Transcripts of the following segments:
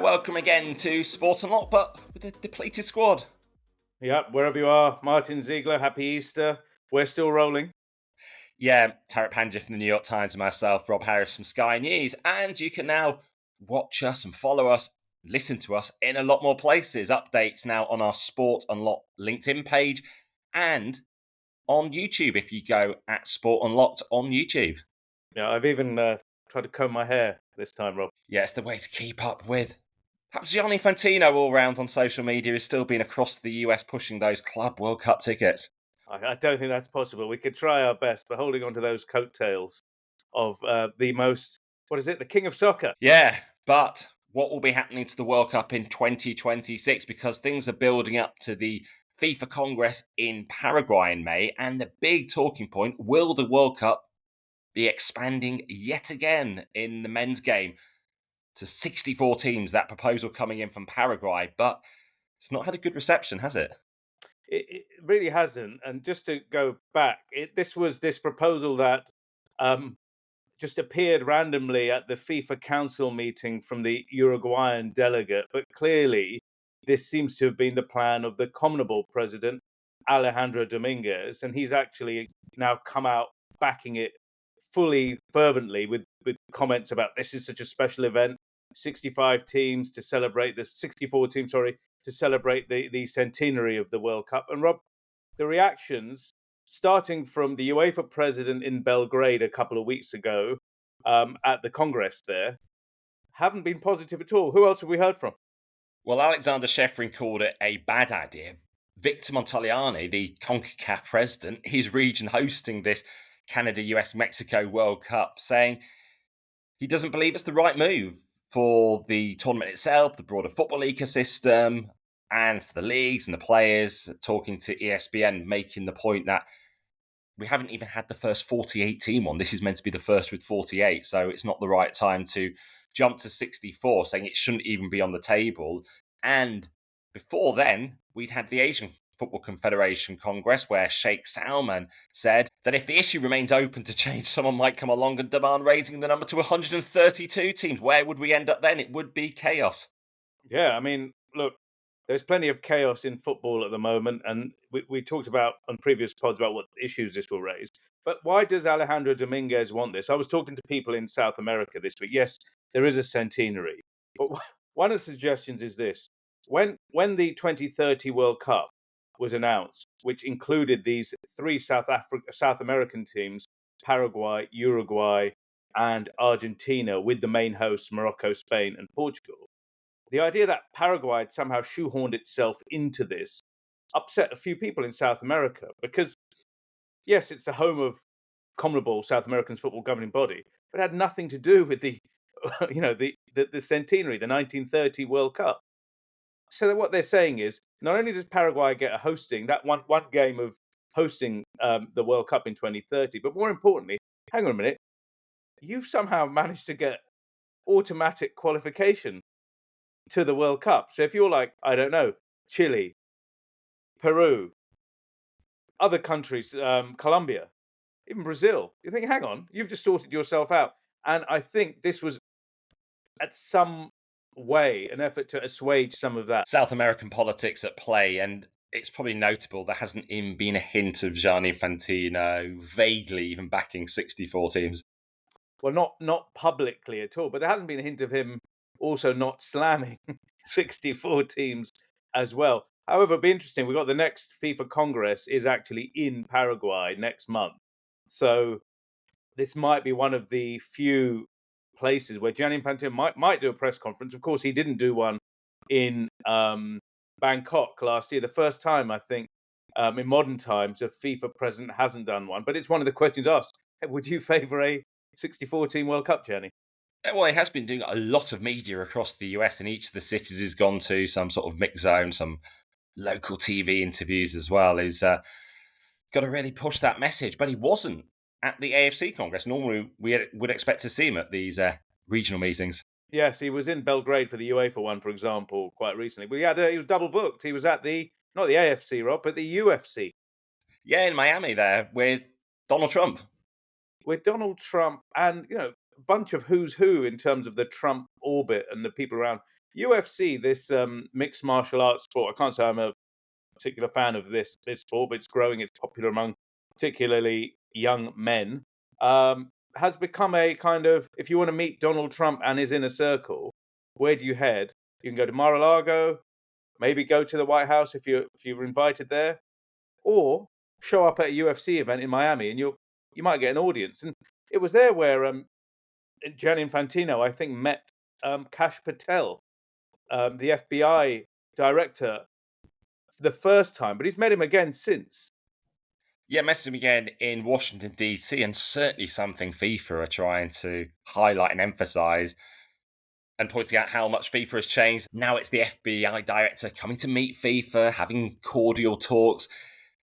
Welcome again to Sport Unlocked, but with a depleted squad. Yep, wherever you are, Martyn Ziegler, happy Easter. We're still rolling. Yeah, Tariq Panja from the New York Times and myself, Rob Harris from Sky News. And you can now watch us and follow us, listen to us in a lot more places. Updates now on our Sport Unlocked LinkedIn page and on YouTube if you go at Sport Unlocked on YouTube. Yeah, I've even tried to comb my hair this time, Rob. Yeah, it's the way to keep up with. Perhaps Gianni Infantino all round on social media has still been across the US pushing those Club World Cup tickets. I don't think that's possible. We could try our best, but holding on to those coattails of the most, the king of soccer. Yeah, but what will be happening to the World Cup in 2026? Because things are building up to the FIFA Congress in Paraguay in May, and the big talking point, will the World Cup be expanding yet again in the men's game to 64 teams? That proposal coming in from Paraguay, but it's not had a good reception, has it? It really hasn't. And just to go back, this was this proposal that just appeared randomly at the FIFA Council meeting from the Uruguayan delegate. But clearly, this seems to have been the plan of the CONMEBOL president, Alejandro Dominguez. And he's actually now come out backing it fully fervently with comments about this is such a special event. 65 teams to celebrate the 64 teams, to celebrate the centenary of the World Cup. And Rob, the reactions, starting from the UEFA president in Belgrade a couple of weeks ago at the Congress there, haven't been positive at all. Who else have we heard from? Well, Alexander Shevrin called it a bad idea. Victor Montagliani, the CONCACAF president, his region hosting this Canada, US, Mexico World Cup, saying he doesn't believe it's the right move for the tournament itself, the broader football ecosystem, and for the leagues and the players, talking to ESPN, making the point that we haven't even had the first 48 team on. This is meant to be the first with 48, so it's not the right time to jump to 64, saying it shouldn't even be on the table. And before then, we'd had the Asian Football Confederation Congress, where Sheikh Salman said that if the issue remains open to change, someone might come along and demand raising the number to 132 teams. Where would we end up then? It would be chaos. Yeah, I mean, look, there's plenty of chaos in football at the moment, and we talked about on previous pods about what issues this will raise. But why does Alejandro Dominguez want this? I was talking to people in South America this week. Yes, there is a centenary, but one of the suggestions is this: when the 2030 World Cup was announced, which included these three South American teams, Paraguay, Uruguay, and Argentina, with the main hosts Morocco, Spain, and Portugal. The idea that Paraguay had somehow shoehorned itself into this upset a few people in South America because, yes, it's the home of CONMEBOL, South America's football governing body, but it had nothing to do with the centenary, the 1930 World Cup. So what they're saying is, not only does Paraguay get a hosting, that one game of hosting the World Cup in 2030, but more importantly, hang on a minute, you've somehow managed to get automatic qualification to the World Cup. So if you're like, I don't know, Chile, Peru, other countries, Colombia, even Brazil, you think, hang on, you've just sorted yourself out. And I think this was at some way an effort to assuage some of that South American politics at play, and it's probably notable there hasn't even been a hint of Gianni Infantino vaguely even backing 64 teams. Well, not publicly at all, but there hasn't been a hint of him also not slamming 64 teams as well. However, it'll be interesting. We've got the next FIFA Congress is actually in Paraguay next month. So this might be one of the few places where Gianni Infantino might do a press conference. Of course, he didn't do one in Bangkok last year. The first time, I think, in modern times, a FIFA president hasn't done one. But it's one of the questions asked. Would you favour a 64-team World Cup, Gianni? Well, he has been doing a lot of media across the US, and each of the cities he's gone to, some sort of mixed zone, some local TV interviews as well. He's got to really push that message. But he wasn't at the AFC Congress. Normally, we would expect to see him at these regional meetings. Yes, he was in Belgrade for the UEFA one, for example, quite recently. But he was double booked. He was at not the AFC, Rob, but the UFC. Yeah, in Miami there with Donald Trump. With Donald Trump and, a bunch of who's who in terms of the Trump orbit and the people around. UFC, this mixed martial arts sport. I can't say I'm a particular fan of this sport, but it's growing. It's popular among particularly young men. Has become a kind of, if you want to meet Donald Trump and his inner circle, where do you head? You can go to Mar-a-Lago, maybe go to the White House if you're invited there, or show up at a UFC event in Miami, and you might get an audience. And it was there where Gianni Infantino, I think, met Kash Patel, the FBI director, for the first time, but he's met him again since. Yeah, met him again in Washington, D.C., and certainly something FIFA are trying to highlight and emphasise, and pointing out how much FIFA has changed. Now it's the FBI director coming to meet FIFA, having cordial talks,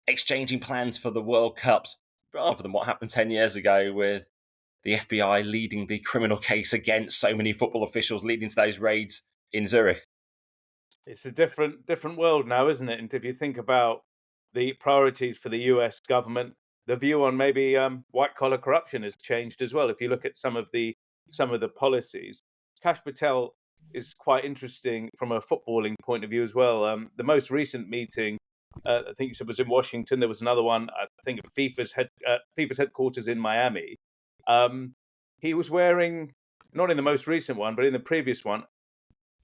exchanging plans for the World Cups, rather than what happened 10 years ago with the FBI leading the criminal case against so many football officials, leading to those raids in Zurich. It's a different world now, isn't it? And if you think about the priorities for the US government, the view on maybe white collar corruption has changed as well. If you look at some of the policies, Kash Patel is quite interesting from a footballing point of view as well. The most recent meeting, I think you said, was in Washington. There was another one, I think, at FIFA's headquarters in Miami. He was wearing, not in the most recent one, but in the previous one,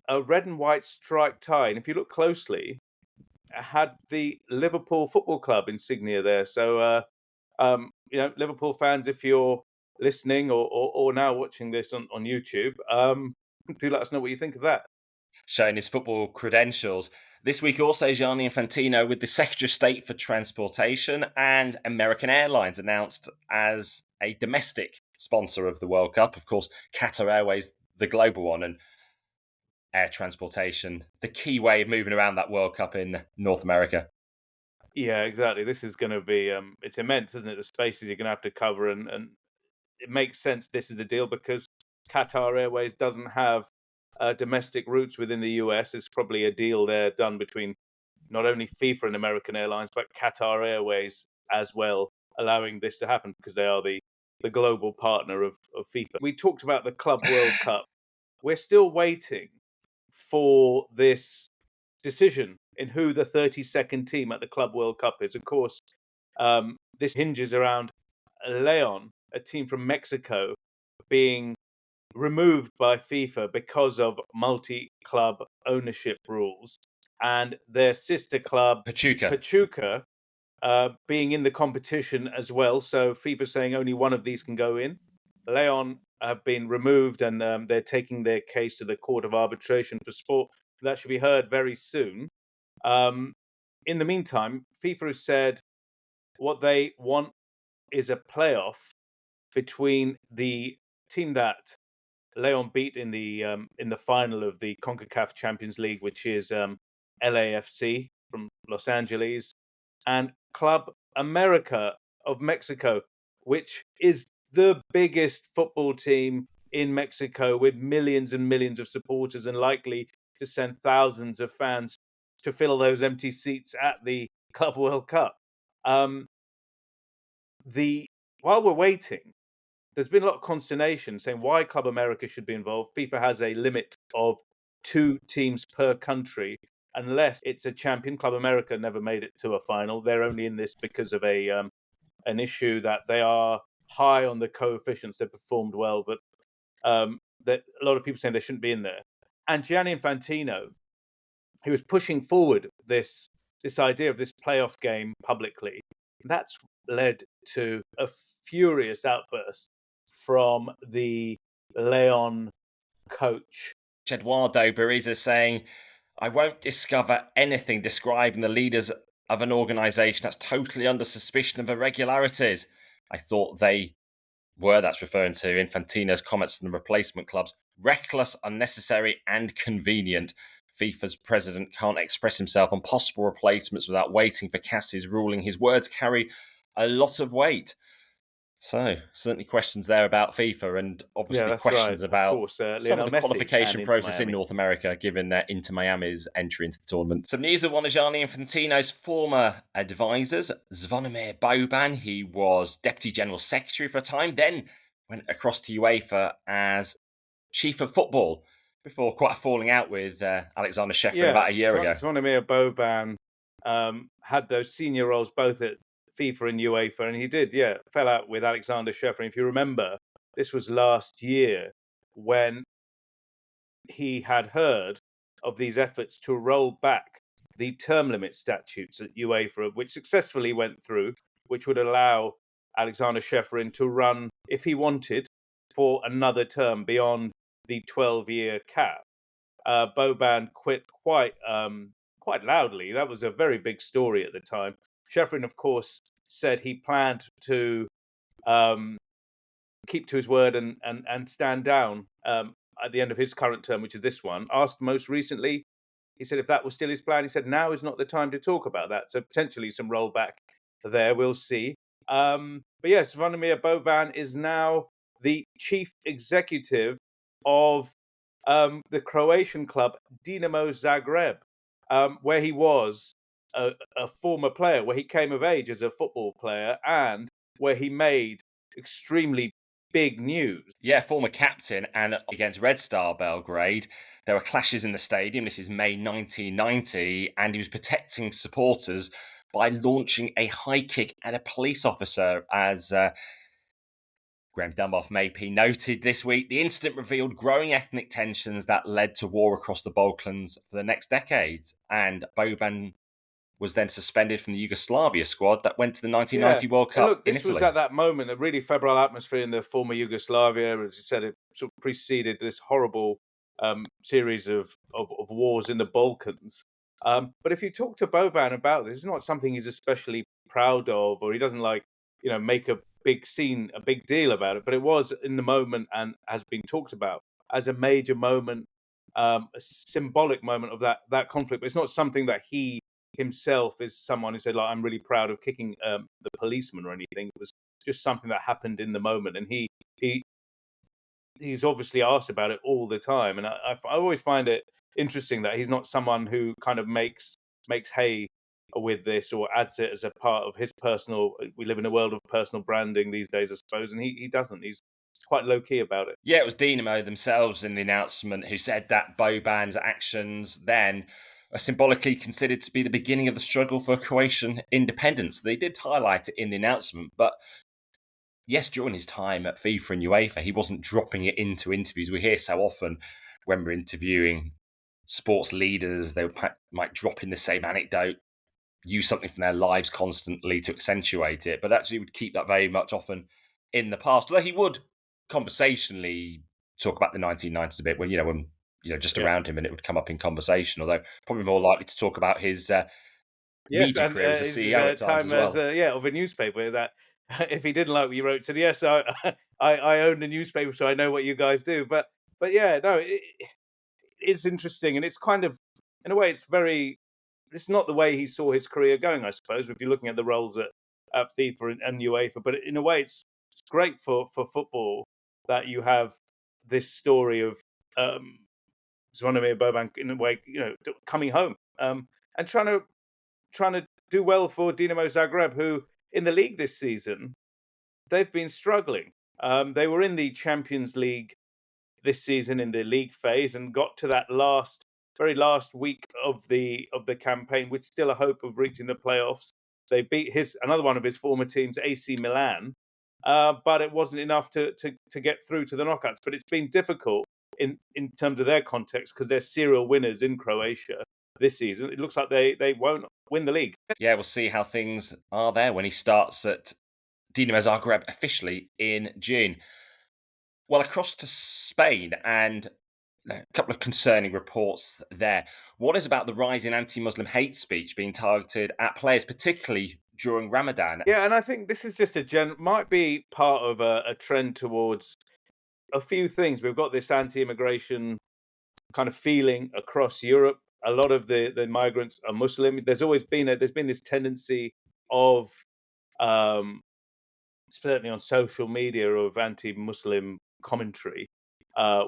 a red and white striped tie. And if you look closely, it had the Liverpool Football Club insignia there. So, Liverpool fans, if you're listening or now watching this on YouTube, do let us know what you think of that. Showing his football credentials. This week also, Gianni Infantino with the Secretary of State for Transportation and American Airlines announced as a domestic sponsor of the World Cup. Of course, Qatar Airways, the global one, and air transportation, the key way of moving around that World Cup in North America. Yeah, exactly. This is going to be, it's immense, isn't it? The spaces you're going to have to cover. And it makes sense this is the deal because Qatar Airways doesn't have domestic routes within the US. It's probably a deal there done between not only FIFA and American Airlines, but Qatar Airways as well, allowing this to happen because they are the global partner of FIFA. We talked about the Club World Cup. We're still waiting for this decision in who the 32nd team at the Club World Cup is. Of course, this hinges around Leon, a team from Mexico, being removed by FIFA because of multi-club ownership rules, and their sister club, Pachuca, being in the competition as well. So FIFA saying only one of these can go in. Leon have been removed, and they're taking their case to the Court of Arbitration for Sport. That should be heard very soon. In the meantime, FIFA has said what they want is a playoff between the team that Leon beat in the final of the CONCACAF Champions League, which is LAFC from Los Angeles, and Club America of Mexico, which is the biggest football team in Mexico with millions and millions of supporters and likely to send thousands of fans to fill those empty seats at the Club World Cup. While we're waiting, there's been a lot of consternation saying why Club America should be involved. FIFA has a limit of 2 teams per country, unless it's a champion. Club America never made it to a final. They're only in this because of an issue that they are high on the coefficients. They performed well, but that a lot of people saying they shouldn't be in there. And Gianni Infantino, he was pushing forward this idea of this playoff game publicly. That's led to a furious outburst from the Leon coach. Eduardo Bariza saying, I won't discover anything describing the leaders of an organisation that's totally under suspicion of irregularities. I thought they were, that's referring to Infantino's comments on the replacement clubs, reckless, unnecessary and convenient. FIFA's president can't express himself on possible replacements without waiting for CAS's ruling. His words carry a lot of weight. So, certainly questions there about FIFA, and obviously questions about some of the qualification process in North America, given Inter Miami's entry into the tournament. Some news of one of Gianni Infantino's former advisors, Zvonimir Boban. He was Deputy General Secretary for a time, then went across to UEFA as Chief of Football. before quite a falling out with Alexander Sheffrin about a year ago. Zvonimir Boban had those senior roles both at FIFA and UEFA, and he did, fell out with Alexander Sheffrin. If you remember, this was last year when he had heard of these efforts to roll back the term limit statutes at UEFA, which successfully went through, which would allow Alexander Sheffrin to run, if he wanted, for another term beyond the 12-year cap. Boban quit quite loudly. That was a very big story at the time. Sheffrin, of course, said he planned to keep to his word and stand down at the end of his current term, which is this one. Asked most recently, he said if that was still his plan, he said now is not the time to talk about that. So potentially some rollback there. We'll see. But yes, Zvonimir Boban is now the chief executive of the Croatian club Dinamo Zagreb, where he was a former player, where he came of age as a football player, and where he made extremely big news. Yeah, former captain, and against Red Star Belgrade, there were clashes in the stadium. This is May 1990, and he was protecting supporters by launching a high kick at a police officer, as Graham Dunbar from AP noted this week. The incident revealed growing ethnic tensions that led to war across the Balkans for the next decades, and Boban was then suspended from the Yugoslavia squad that went to the 1990 World Cup look, in this Italy. was at that moment a really febrile atmosphere in the former Yugoslavia. As you said, it sort of preceded this horrible series of wars in the Balkans. But if you talk to Boban about this, it's not something he's especially proud of, or he doesn't make a big scene, a big deal about it. But it was in the moment and has been talked about as a major moment, a symbolic moment of that conflict. But it's not something that he himself is someone who said, like, I'm really proud of kicking the policeman or anything. It was just something that happened in the moment, and he's obviously asked about it all the time. And I always find it interesting that he's not someone who kind of makes hay with this or adds it as a part of his personal. We live in a world of personal branding these days, I suppose, and he doesn't. He's quite low key about it. Yeah, it was Dinamo themselves in the announcement who said that Boban's actions then are symbolically considered to be the beginning of the struggle for Croatian independence. They did highlight it in the announcement, but yes, during his time at FIFA and UEFA, he wasn't dropping it into interviews. We hear so often when we're interviewing sports leaders, they might drop in the same anecdote, use something from their lives constantly to accentuate it, but actually would keep that very much often in the past. Although he would conversationally talk about the 1990s a bit when just around him, and it would come up in conversation, although probably more likely to talk about his media career as a CEO at times as well. Of a newspaper that if he didn't like what you wrote, said, yes, I own a newspaper, so I know what you guys do. But yeah, no, it's interesting, and it's kind of, in a way, it's not the way he saw his career going, I suppose, if you're looking at the roles at FIFA and UEFA. But in a way, it's great for football that you have this story of Zvonimir Boban, in a way, coming home and trying to do well for Dinamo Zagreb, who in the league this season, they've been struggling. They were in the Champions League this season in the league phase and got to that very last week of the campaign with still a hope of reaching the playoffs. They beat another one of his former teams, AC Milan, but it wasn't enough to get through to the knockouts. But it's been difficult in terms of their context because they're serial winners in Croatia this season. It looks like they won't win the league. Yeah, we'll see how things are there when he starts at Dinamo Zagreb officially in June. Well, across to Spain, and a couple of concerning reports there. What is about the rise in anti-Muslim hate speech being targeted at players, particularly during Ramadan? Yeah, and I think this is just might be part of a trend towards a few things. We've got this anti-immigration kind of feeling across Europe. A lot of the migrants are Muslim. There's been this tendency of certainly on social media of anti-Muslim commentary,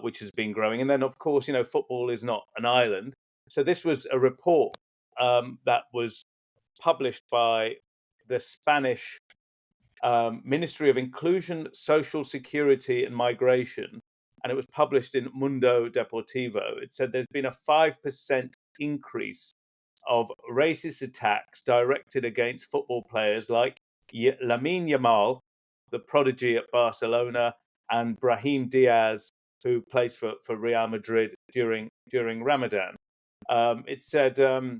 which has been growing. And then, of course, football is not an island. So this was a report that was published by the Spanish Ministry of Inclusion, Social Security and Migration. and it was published in Mundo Deportivo. It said there's been a 5% increase of racist attacks directed against football players like Lamine Yamal, the prodigy at Barcelona, and Brahim Diaz, who plays for Real Madrid during Ramadan. It said the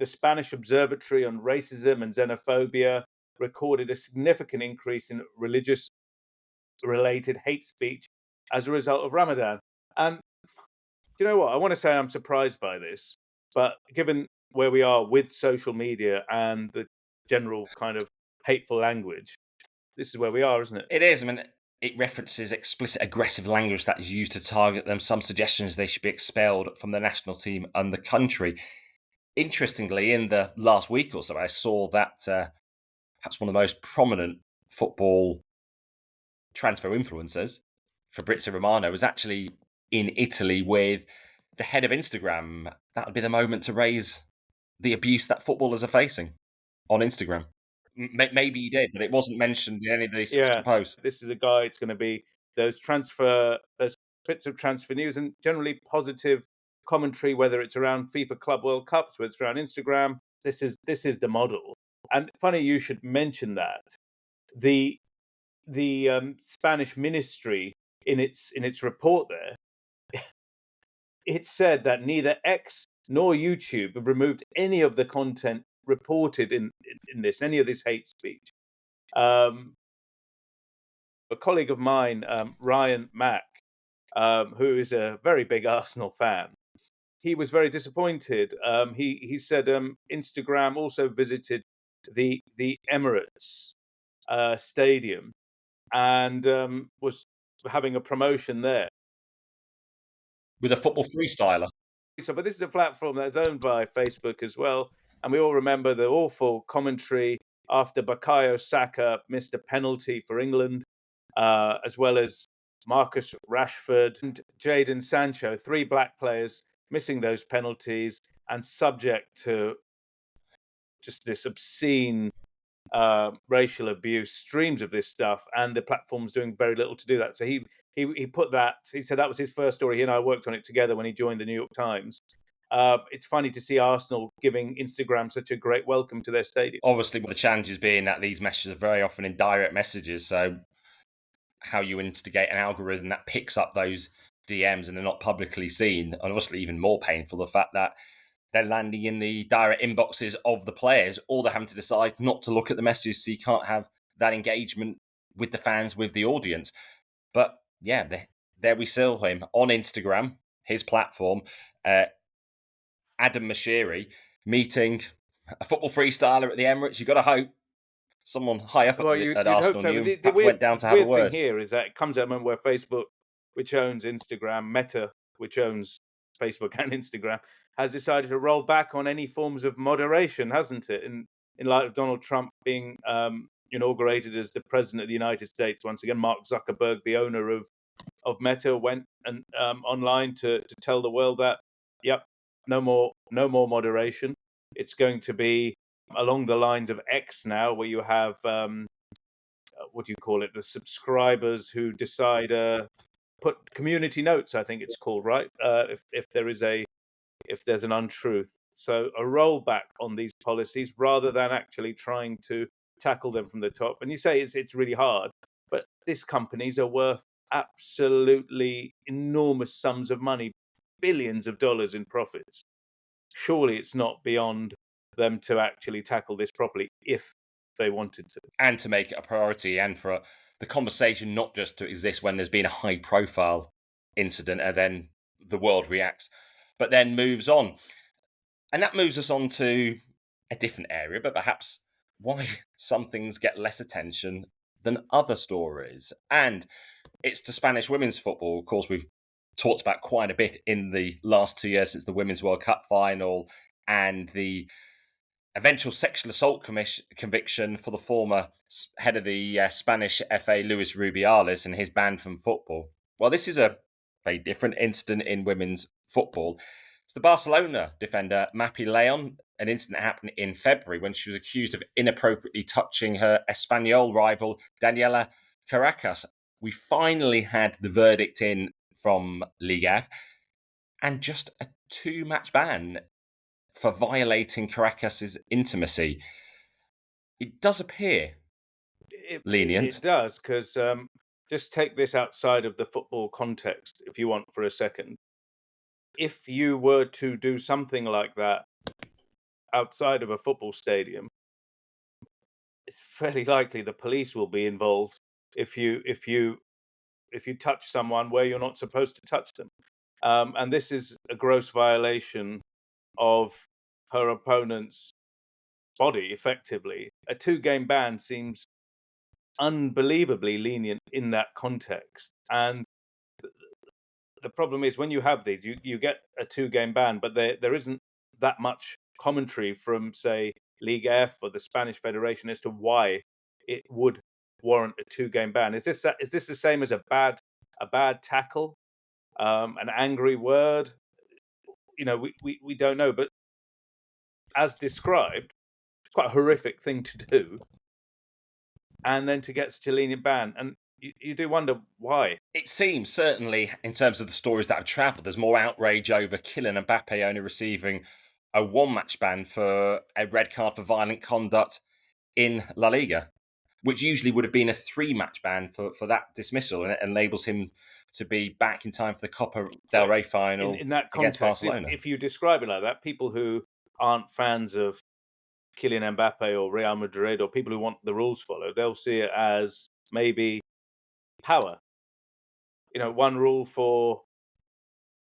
Spanish Observatory on Racism and Xenophobia recorded a significant increase in religious-related hate speech as a result of Ramadan. And do you know what? I want to say I'm surprised by this, but given where we are with social media and the general kind of hateful language, this is where we are, isn't it? It is. I mean, it references explicit aggressive language that is used to target them. Some suggestions they should be expelled from the national team and the country. Interestingly, in the last week or so, I saw that perhaps one of the most prominent football transfer influencers, Fabrizio Romano, was actually in Italy with the head of Instagram. That would be the moment to raise the abuse that footballers are facing on Instagram. Maybe he did, but it wasn't mentioned in any of these posts. This is a guy. It's going to be those bits of transfer news and generally positive commentary, whether it's around FIFA Club World Cups, whether it's around Instagram. This is the model. And funny you should mention that. The Spanish ministry in its report there, it said that neither X nor YouTube have removed any of the content reported in this, any of this hate speech. A colleague of mine, Ryan Mack, who is a very big Arsenal fan, he was very disappointed. He said Instagram also visited the Emirates stadium and was having a promotion there with a football freestyler. So, but this is a platform that's owned by Facebook as well, and we all remember the awful commentary after Bukayo Saka missed a penalty for England, as well as Marcus Rashford and Jadon Sancho, 3 black players missing those penalties and subject to just this obscene racial abuse, streams of this stuff, and the platform's doing very little to do that. So he put that. He said that was his first story. He and I worked on it together when he joined the New York Times. It's funny to see Arsenal giving Instagram such a great welcome to their stadium. Obviously, the challenge is being that these messages are very often in direct messages. So how you instigate an algorithm that picks up those DMs and they're not publicly seen, and obviously even more painful, the fact that they're landing in the direct inboxes of the players, or they're having to decide not to look at the messages, so you can't have that engagement with the fans, with the audience. But yeah, there we saw him on Instagram, his platform, Adam Mashiri meeting a football freestyler at the Emirates. You've got to hope someone high up at Arsenal went down to have a word. The thing here is that it comes at a moment where Facebook, which owns Instagram, Meta, which owns Facebook and Instagram, has decided to roll back on any forms of moderation, hasn't it? In light of Donald Trump being inaugurated as the president of the United States once again, Mark Zuckerberg, the owner of Meta, went and online to tell the world that, yep, no more moderation. It's going to be along the lines of X now, where you have what do you call it? The subscribers who decide put community notes, I think it's called, right? If there's an untruth. So a rollback on these policies rather than actually trying to tackle them from the top. And you say it's really hard, but these companies are worth absolutely enormous sums of money, billions of dollars in profits. Surely it's not beyond them to actually tackle this properly if they wanted to. And to make it a priority, and for the conversation not just to exist when there's been a high-profile incident and then the world reacts, but then moves on. And that moves us on to a different area, but perhaps why some things get less attention than other stories. And it's the Spanish women's football. Of course, we've talked about quite a bit in the last 2 years since the Women's World Cup final and the eventual sexual assault conviction for the former head of the Spanish FA, Luis Rubiales, and his ban from football. Well, this is a very different incident in women's football. It's the Barcelona defender, Mapi Leon. An incident happened in February when she was accused of inappropriately touching her Espanyol rival, Daniela Caracas. We finally had the verdict in from Ligue F, and just a 2-match ban for violating Caracas's intimacy. It does appear lenient. It does, because just take this outside of the football context, if you want, for a second. If you were to do something like that outside of a football stadium, it's fairly likely the police will be involved if you touch someone where you're not supposed to touch them. And this is a gross violation of her opponent's body, effectively. A 2-game ban seems unbelievably lenient in that context. And the problem is, when you have these, you get a 2-game ban, but there isn't that much commentary from, say, League F or the Spanish Federation as to why it would warrant a 2-game ban. Is this the same as a bad tackle, an angry word? We don't know. But as described, it's quite a horrific thing to do, and then to get such a lenient ban, and you do wonder why. It seems, certainly, in terms of the stories that have travelled, there's more outrage over Kylian Mbappe only receiving a 1-match ban for a red card for violent conduct in La Liga, which usually would have been a 3-match ban for that dismissal, and it enables him to be back in time for the Copa del Rey final in that against context. Barcelona. If you describe it like that, people who aren't fans of Kylian Mbappe or Real Madrid, or people who want the rules followed, they'll see it as maybe power. One rule for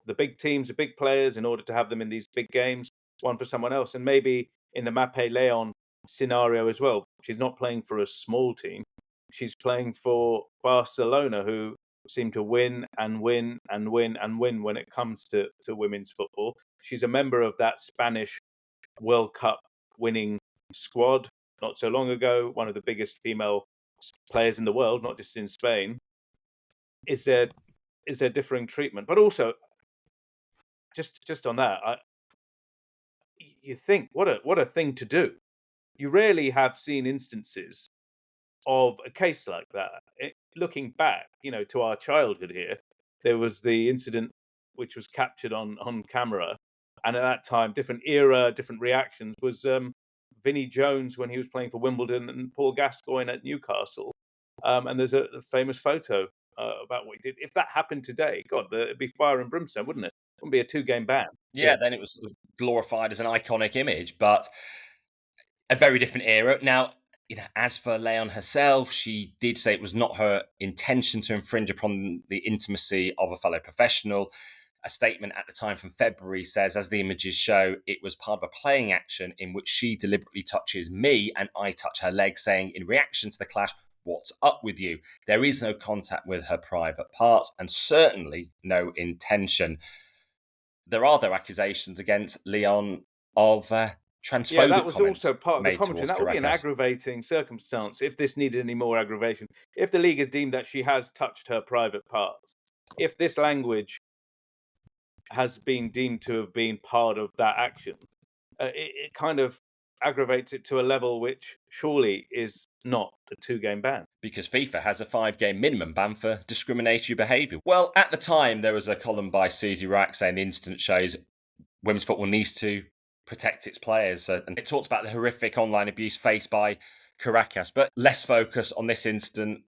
the big teams, the big players, in order to have them in these big games, one for someone else. And maybe in the Mapi Leon scenario as well, she's not playing for a small team. She's playing for Barcelona, who seem to win and win and win and win when it comes to women's football. She's a member of that Spanish World Cup winning squad not so long ago, one of the biggest female players in the world, not just in Spain. Is there differing treatment? But also, just on that, you think, what a thing to do. You rarely have seen instances of a case like that. Looking back, to our childhood here, there was the incident which was captured on camera, and at that time, different era, different reactions, was Vinnie Jones when he was playing for Wimbledon, and Paul Gascoigne at Newcastle. And there's a famous photo about what he did. If that happened today, God, it'd be fire and brimstone, wouldn't it? It wouldn't be a 2-game ban. Yeah, then it was glorified as an iconic image, but a very different era. Now, as for Leon herself, she did say it was not her intention to infringe upon the intimacy of a fellow professional. A statement at the time from February says, as the images show, it was part of a playing action in which she deliberately touches me and I touch her leg, saying, in reaction to the clash, what's up with you? There is no contact with her private parts and certainly no intention. There are, though, accusations against Leon of transphobic. Yeah, that was also part of the commentary. commentary. That would be an aggravating circumstance if this needed any more aggravation. If the league has deemed that she has touched her private parts, if this language has been deemed to have been part of that action, it kind of aggravates it to a level which surely is not a 2-game ban. Because FIFA has a 5-game minimum ban for discriminatory behaviour. Well, at the time, there was a column by Susie Rack saying the incident shows women's football needs to protect its players. And it talks about the horrific online abuse faced by Caracas, but less focus on this incident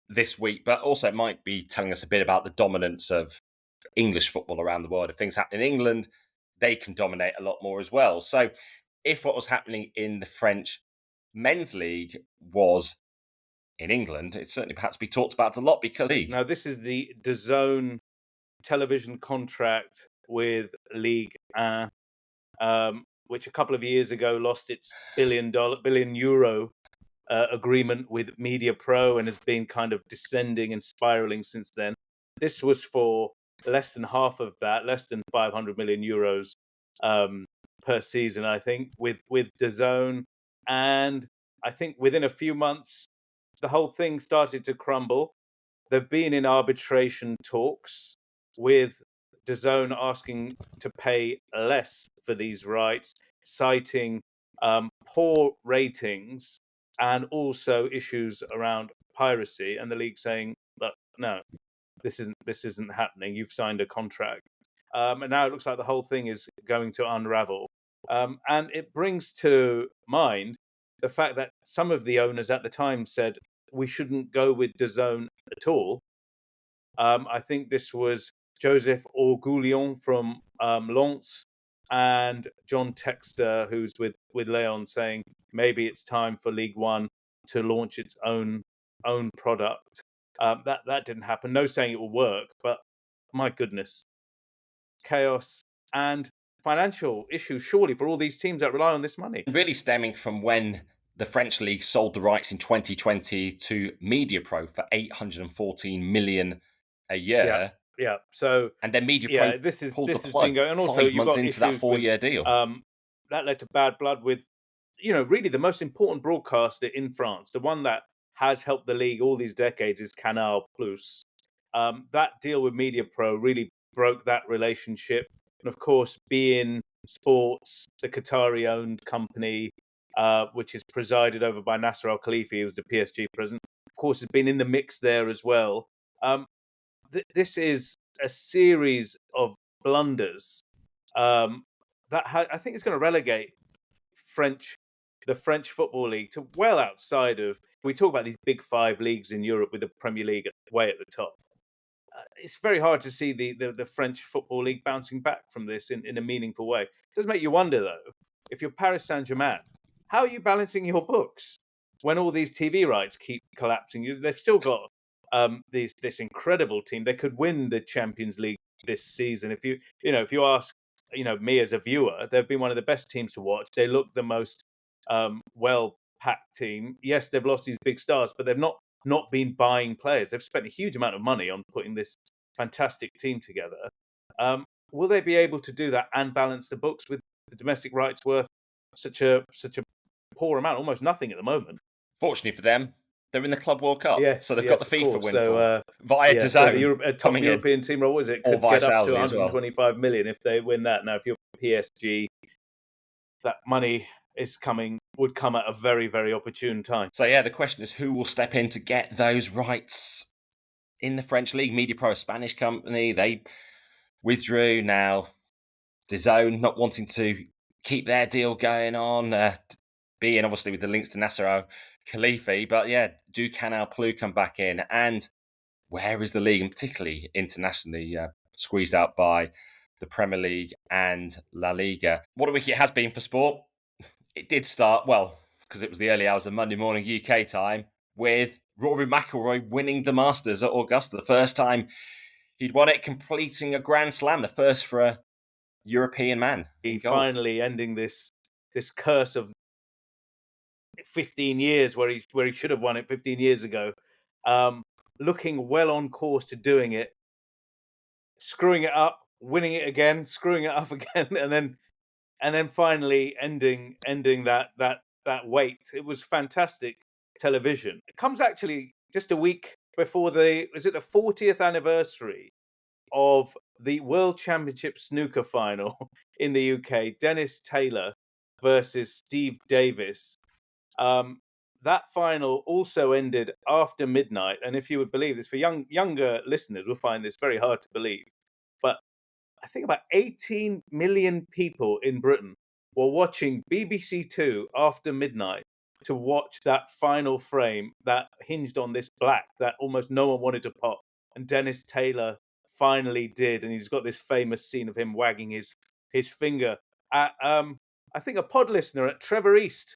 this week. But also it might be telling us a bit about the dominance of English football around the world. If things happen in England, they can dominate a lot more as well. So if what was happening in the French men's league was in England, it certainly perhaps be talked about a lot because... Now, this is the DAZN television contract with Ligue 1, which a couple of years ago lost its billion euro agreement with Media Pro and has been kind of descending and spiraling since then. This was for less than half of that, less than 500 million euros per season, I think, with DAZN. And I think within a few months, the whole thing started to crumble. They've been in arbitration talks with DAZN asking to pay less for these rights, citing poor ratings and also issues around piracy, and the league saying, look, no, this isn't happening. You've signed a contract, and now it looks like the whole thing is going to unravel. And it brings to mind the fact that some of the owners at the time said we shouldn't go with DAZN at all. I think this was Joseph Orguillon from Lens and John Texter, who's with Leon, saying maybe it's time for League One to launch its own product. That didn't happen. No saying it will work, but my goodness, chaos and financial issues surely for all these teams that rely on this money. Really stemming from when the French league sold the rights in 2020 to MediaPro for 814 million a year. Yeah. So and then MediaPro this pulled the has plug been going, and also 5 you've months got into that issues 4-year deal. That led to bad blood with, really the most important broadcaster in France, the one that has helped the league all these decades, is Canal Plus. That deal with MediaPro really broke that relationship, and of course, beIN Sports, the Qatari-owned company, which is presided over by Nasser Al Khelaifi, who's the PSG president, of course, has been in the mix there as well. This is a series of blunders that I think is going to relegate the French Football League to well outside of. We talk about these big 5 leagues in Europe with the Premier League way at the top. It's very hard to see the French Football League bouncing back from this in a meaningful way. It does make you wonder, though, if you're Paris Saint-Germain, how are you balancing your books when all these TV rights keep collapsing? They've still got this incredible team. They could win the Champions League this season. If you ask me as a viewer, they've been one of the best teams to watch. They look the most well-packed team. Yes, they've lost these big stars, but they've not been buying players. They've spent a huge amount of money on putting this fantastic team together. Will they be able to do that and balance the books with the domestic rights worth such a poor amount, almost nothing at the moment? Fortunately for them, they're in the Club World Cup, so they've got the FIFA windfall via DAZN. So the top European team, what was it? Could get up to 125 million if they win that. Now, if you're PSG, that money would come at a very, very opportune time. So the question is, who will step in to get those rights in the French league? MediaPro, a Spanish company, they withdrew. Now DAZN not wanting to keep their deal going on, being obviously with the links to Nasser Al Khelaifi, but do Canal Plus come back in? And where is the league, and particularly internationally, squeezed out by the Premier League and La Liga? What a week it has been for sport. It did start, because it was the early hours of Monday morning UK time, with Rory McIlroy winning the Masters at Augusta. The first time he'd won it, completing a Grand Slam, the first for a European man. He finally ending this curse of 15 years where he should have won it 15 years ago. Looking well on course to doing it, screwing it up, winning it again, screwing it up again, and then finally ending that wait. It was fantastic television. It comes actually just a week before the 40th anniversary of the World Championship snooker final in the UK, Dennis Taylor versus Steve Davis. That final also ended after midnight, and if you would believe this, for younger listeners will find this very hard to believe, but I think about 18 million people in Britain were watching BBC Two after midnight to watch that final frame that hinged on this black that almost no one wanted to pop, and Dennis Taylor finally did, and he's got this famous scene of him wagging his finger at I think a pod listener at Trevor East,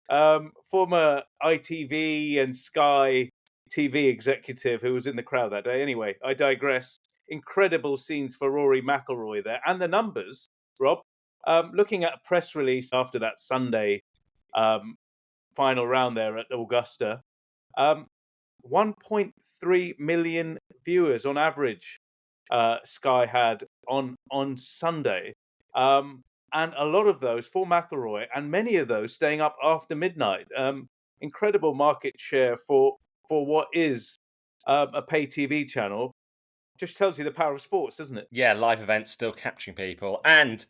former ITV and Sky TV executive who was in the crowd that day. Anyway, I digress. Incredible scenes for Rory McIlroy there, and the numbers, Rob. Looking at a press release after that Sunday final round there at Augusta, 1.3 million viewers on average. Sky had on Sunday, and a lot of those for McIlroy, and many of those staying up after midnight. Incredible market share for what is a pay TV channel. Just tells you the power of sports, doesn't it? Yeah, live events still capturing people and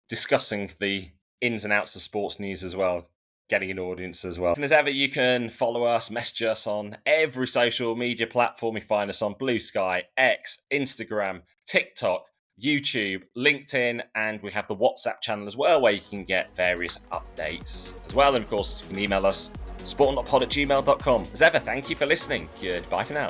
discussing the ins and outs of sports news as well. getting an audience as well. And as ever, you can follow us, message us on every social media platform. You find us on Blue Sky, X, Instagram, TikTok, YouTube, LinkedIn, and we have the WhatsApp channel as well, where you can get various updates as well. And of course, you can email us, sport.pod@gmail.com. As ever, thank you for listening. Goodbye for now.